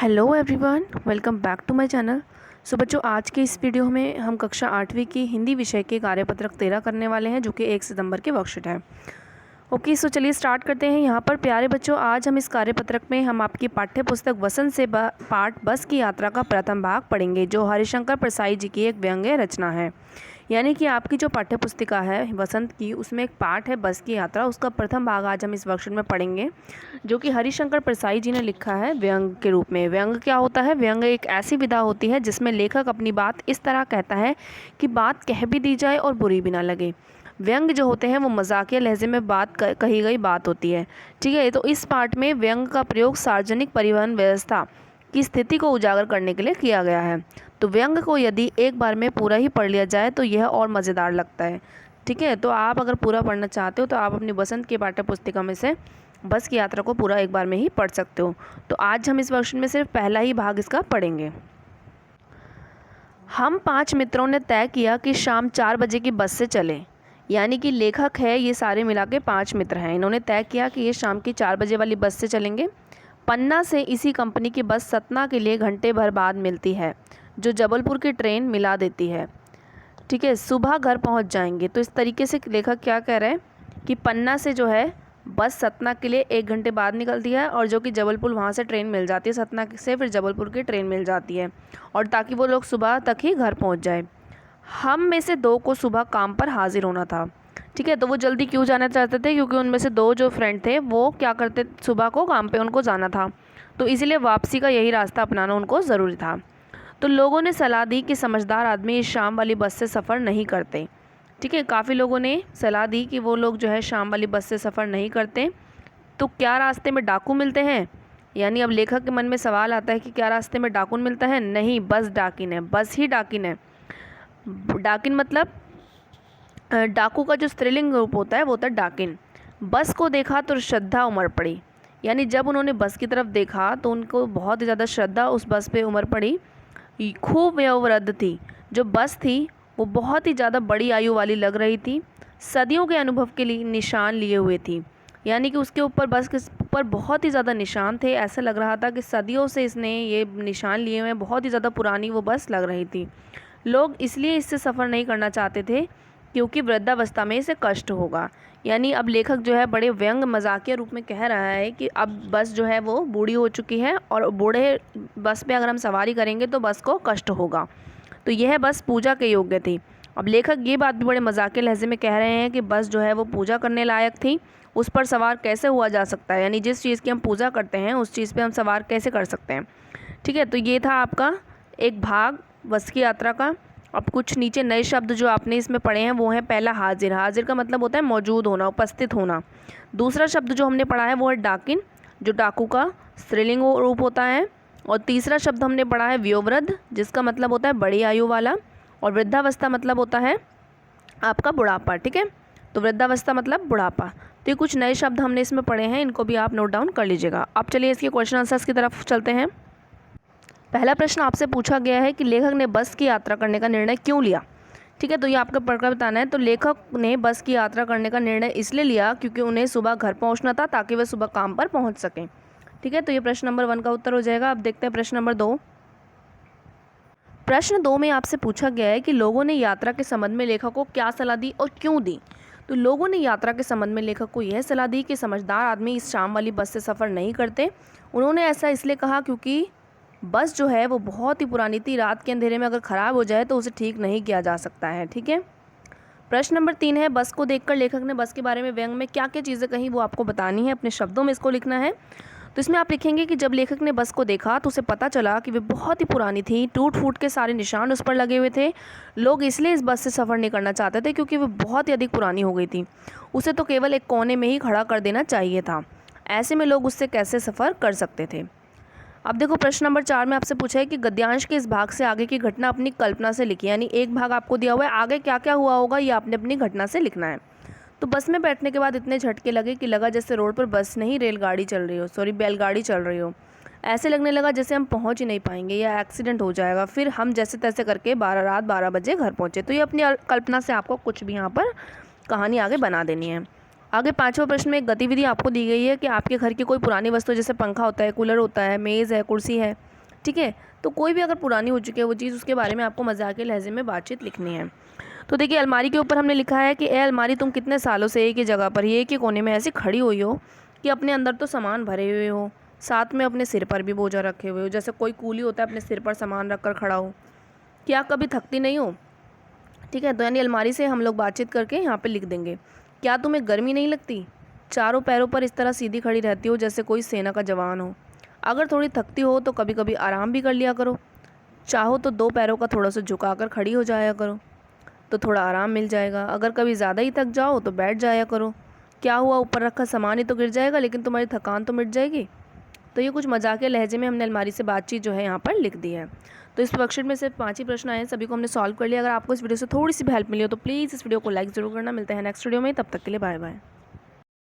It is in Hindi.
Hello everyone, welcome back to my channel. So बच्चों, आज के इस वीडियो में हम कक्षा 8वीं की हिंदी विषय के कार्यपत्रक 13 करने वाले हैं, जो कि 1 सितंबर के वर्कशीट है। ओके, सो चलिए स्टार्ट करते हैं। यहाँ पर प्यारे बच्चों, आज हम इस कार्यपत्रक में हम आपकी पाठ्य पुस्तक वसंत से पाठ बस की यात्रा का प्रथम भाग पढ़ेंगे, जो हरिशंकर प्रसाई जी की एक व्यंग्य रचना है। यानी कि आपकी जो पाठ्य पुस्तिका है वसंत की, उसमें एक पाठ है बस की यात्रा, उसका प्रथम भाग आज हम इस वर्कशीट में पढ़ेंगे, जो कि हरिशंकर प्रसाई जी ने लिखा है व्यंग के रूप में। व्यंग क्या होता है? व्यंग एक ऐसी विधा होती है जिसमें लेखक अपनी बात इस तरह कहता है कि बात कह भी दी जाए और बुरी भी ना लगे। व्यंग जो होते हैं वो मजाकिया लहजे में बात कही गई बात होती है। ठीक है, तो इस पाठ में व्यंग का प्रयोग सार्वजनिक परिवहन व्यवस्था की स्थिति को उजागर करने के लिए किया गया है। तो व्यंग को यदि एक बार में पूरा ही पढ़ लिया जाए तो यह और मज़ेदार लगता है। ठीक है, तो आप अगर पूरा पढ़ना चाहते हो तो आप अपनी वसंत की पाठ्य पुस्तिका में से बस की यात्रा को पूरा एक बार में ही पढ़ सकते हो। तो आज हम इस वर्कशीट में सिर्फ पहला ही भाग इसका पढ़ेंगे। हम 5 मित्रों ने तय किया कि शाम 4 बजे की बस से चलें। यानी कि लेखक है, ये सारे मिला के 5 मित्र हैं। इन्होंने तय किया कि ये शाम की 4 बजे वाली बस से चलेंगे। पन्ना से इसी कंपनी की बस सतना के लिए घंटे भर बाद मिलती है, जो जबलपुर की ट्रेन मिला देती है। ठीक है, सुबह घर पहुंच जाएंगे। तो इस तरीके से लेखक क्या कह रहे हैं कि पन्ना से जो है बस सतना के लिए 1 घंटे बाद निकलती है, और जो कि जबलपुर वहाँ से ट्रेन मिल जाती है, सतना से फिर जबलपुर की ट्रेन मिल जाती है, और ताकि वो लोग सुबह तक ही घर पहुँच जाए। हम में से 2 को सुबह काम पर हाजिर होना था। ठीक है, तो वो जल्दी क्यों जाना चाहते थे? क्योंकि उनमें से 2 जो फ्रेंड थे वो क्या करते, सुबह को काम पे उनको जाना था, तो इसीलिए वापसी का यही रास्ता अपनाना उनको ज़रूरी था। तो लोगों ने सलाह दी कि समझदार आदमी इस शाम वाली बस से सफ़र नहीं करते। ठीक है, काफ़ी लोगों ने सलाह दी कि वो लोग जो है शाम वाली बस से सफ़र नहीं करते। तो क्या रास्ते में डाकू मिलते हैं? यानी अब लेखक के मन में सवाल आता है कि क्या रास्ते में डाकुन मिलता है? नहीं, बस डाकिन है, बस ही डाकिन है। डाकिन मतलब डाकू का जो स्त्रीलिंग रूप होता है वो होता है डाकिन। बस को देखा तो श्रद्धा उमड़ पड़ी। यानी जब उन्होंने बस की तरफ देखा तो उनको बहुत ही ज़्यादा श्रद्धा उस बस पे उमड़ पड़ी। खूब वयोवृद्ध थी। जो बस थी वो बहुत ही ज़्यादा बड़ी आयु वाली लग रही थी। सदियों के अनुभव के लिए निशान लिए हुए थी। यानी कि उसके ऊपर, बस के ऊपर बहुत ही ज़्यादा निशान थे। ऐसा लग रहा था कि सदियों से इसने ये निशान लिए हुए हैं। बहुत ही ज़्यादा पुरानी वो बस लग रही थी। लोग इसलिए इससे सफ़र नहीं करना चाहते थे क्योंकि वृद्धावस्था में इसे कष्ट होगा। यानी अब लेखक जो है बड़े व्यंग मजाकिया रूप में कह रहा है कि अब बस जो है वो बूढ़ी हो चुकी है, और बूढ़े बस पे अगर हम सवारी करेंगे तो बस को कष्ट होगा। तो यह बस पूजा के योग्य थी। अब लेखक ये बात भी बड़े मजाकिया लहजे में कह रहे हैं कि बस जो है वो पूजा करने लायक थी, उस पर सवार कैसे हुआ जा सकता है? यानी जिस चीज़ की हम पूजा करते हैं उस चीज़ पे हम सवार कैसे कर सकते हैं? ठीक है, तो ये था आपका एक भाग बस की यात्रा का। अब कुछ नीचे नए शब्द जो आपने इसमें पढ़े हैं वो हैं, पहला हाजिर। हाजिर का मतलब होता है मौजूद होना, उपस्थित होना। दूसरा शब्द जो हमने पढ़ा है वो है डाकिन, जो डाकू का स्त्रीलिंग रूप होता है। और तीसरा शब्द हमने पढ़ा है वयोवृद्ध, जिसका मतलब होता है बड़ी आयु वाला। और वृद्धावस्था मतलब होता है आपका बुढ़ापा। ठीक है, तो वृद्धावस्था मतलब बुढ़ापा। तो ये कुछ नए शब्द हमने इसमें पढ़े हैं, इनको भी आप नोट डाउन कर लीजिएगा। अब चलिए इसके क्वेश्चन आंसर्स की तरफ चलते हैं। पहला प्रश्न आपसे पूछा गया है कि लेखक ने बस की यात्रा करने का निर्णय क्यों लिया? ठीक है, तो ये आपको पढ़कर बताना है। तो लेखक ने बस की यात्रा करने का निर्णय इसलिए लिया क्योंकि उन्हें सुबह घर पहुंचना था, ताकि वे सुबह काम पर पहुंच सकें। ठीक है, तो ये प्रश्न नंबर 1 का उत्तर हो जाएगा। अब देखते हैं प्रश्न नंबर 2। प्रश्न 2 में आपसे पूछा गया है कि लोगों ने यात्रा के संबंध में लेखक को क्या सलाह दी और क्यों दी? तो लोगों ने यात्रा के संबंध में लेखक को यह सलाह दी कि समझदार आदमी इस शाम वाली बस से सफ़र नहीं करते। उन्होंने ऐसा इसलिए कहा क्योंकि बस जो है वो बहुत ही पुरानी थी। रात के अंधेरे में अगर ख़राब हो जाए तो उसे ठीक नहीं किया जा सकता है। ठीक है, प्रश्न नंबर 3 है, बस को देखकर लेखक ने बस के बारे में व्यंग में क्या क्या चीज़ें कही वो आपको बतानी है, अपने शब्दों में इसको लिखना है। तो इसमें आप लिखेंगे कि जब लेखक ने बस को देखा तो उसे पता चला कि वे बहुत ही पुरानी थी, टूट फूट के सारे निशान उस पर लगे हुए थे। लोग इसलिए इस बस से सफ़र नहीं करना चाहते थे क्योंकि वे बहुत ही अधिक पुरानी हो गई थी। उसे तो केवल एक कोने में ही खड़ा कर देना चाहिए था। ऐसे में लोग उससे कैसे सफ़र कर सकते थे? अब देखो, प्रश्न नंबर 4 में आपसे पूछा है कि गद्यांश के इस भाग से आगे की घटना अपनी कल्पना से लिखी। यानी एक भाग आपको दिया हुआ है, आगे क्या क्या हुआ होगा ये आपने अपनी घटना से लिखना है। तो बस में बैठने के बाद इतने झटके लगे कि लगा जैसे रोड पर बस नहीं रेलगाड़ी चल रही हो, बैलगाड़ी चल रही हो। ऐसे लगने लगा जैसे हम पहुंच ही नहीं पाएंगे या एक्सीडेंट हो जाएगा। फिर हम जैसे तैसे करके रात 12 बजे घर पहुंचे। तो ये अपनी कल्पना से आपको कुछ भी यहाँ पर कहानी आगे बना देनी है। आगे 5वां प्रश्न में एक गतिविधि आपको दी गई है कि आपके घर की कोई पुरानी वस्तु, जैसे पंखा होता है, कूलर होता है, मेज़ है, कुर्सी है, ठीक है। तो कोई भी अगर पुरानी हो चुकी है वो चीज़, उसके बारे में आपको मजाक के लहजे में बातचीत लिखनी है। तो देखिए अलमारी के ऊपर हमने लिखा है कि ए अलमारी, तुम कितने सालों से एक ही जगह पर ही एक ही कोने में ऐसी खड़ी हुई हो कि अपने अंदर तो सामान भरे हुए हो, साथ में अपने सिर पर भी बोझा रखे हुए हो। जैसे कोई कूली होता है अपने सिर पर सामान रख कर खड़ा हो, क्या कभी थकती नहीं हो? ठीक है, तो यानी अलमारी से हम लोग बातचीत करके यहाँ पे लिख देंगे। क्या तुम्हें गर्मी नहीं लगती? चारों पैरों पर इस तरह सीधी खड़ी रहती हो जैसे कोई सेना का जवान हो। अगर थोड़ी थकती हो तो कभी कभी आराम भी कर लिया करो। चाहो तो दो पैरों का थोड़ा सा झुका कर खड़ी हो जाया करो, तो थोड़ा आराम मिल जाएगा। अगर कभी ज़्यादा ही थक जाओ तो बैठ जाया करो। क्या हुआ, ऊपर रखा सामान ही तो गिर जाएगा, लेकिन तुम्हारी थकान तो मिट जाएगी। तो ये कुछ मजाकिया लहजे में हमने अलमारी से बातचीत जो है यहाँ पर लिख दी है। तो इस वर्कशीट में सिर्फ 5 ही प्रश्न आए हैं, सभी को हमने सॉल्व कर लिया। अगर आपको इस वीडियो से थोड़ी सी भी हेल्प मिली हो तो प्लीज़ इस वीडियो को लाइक ज़रूर करना। मिलते हैं नेक्स्ट वीडियो में, तब तक के लिए बाय बाय।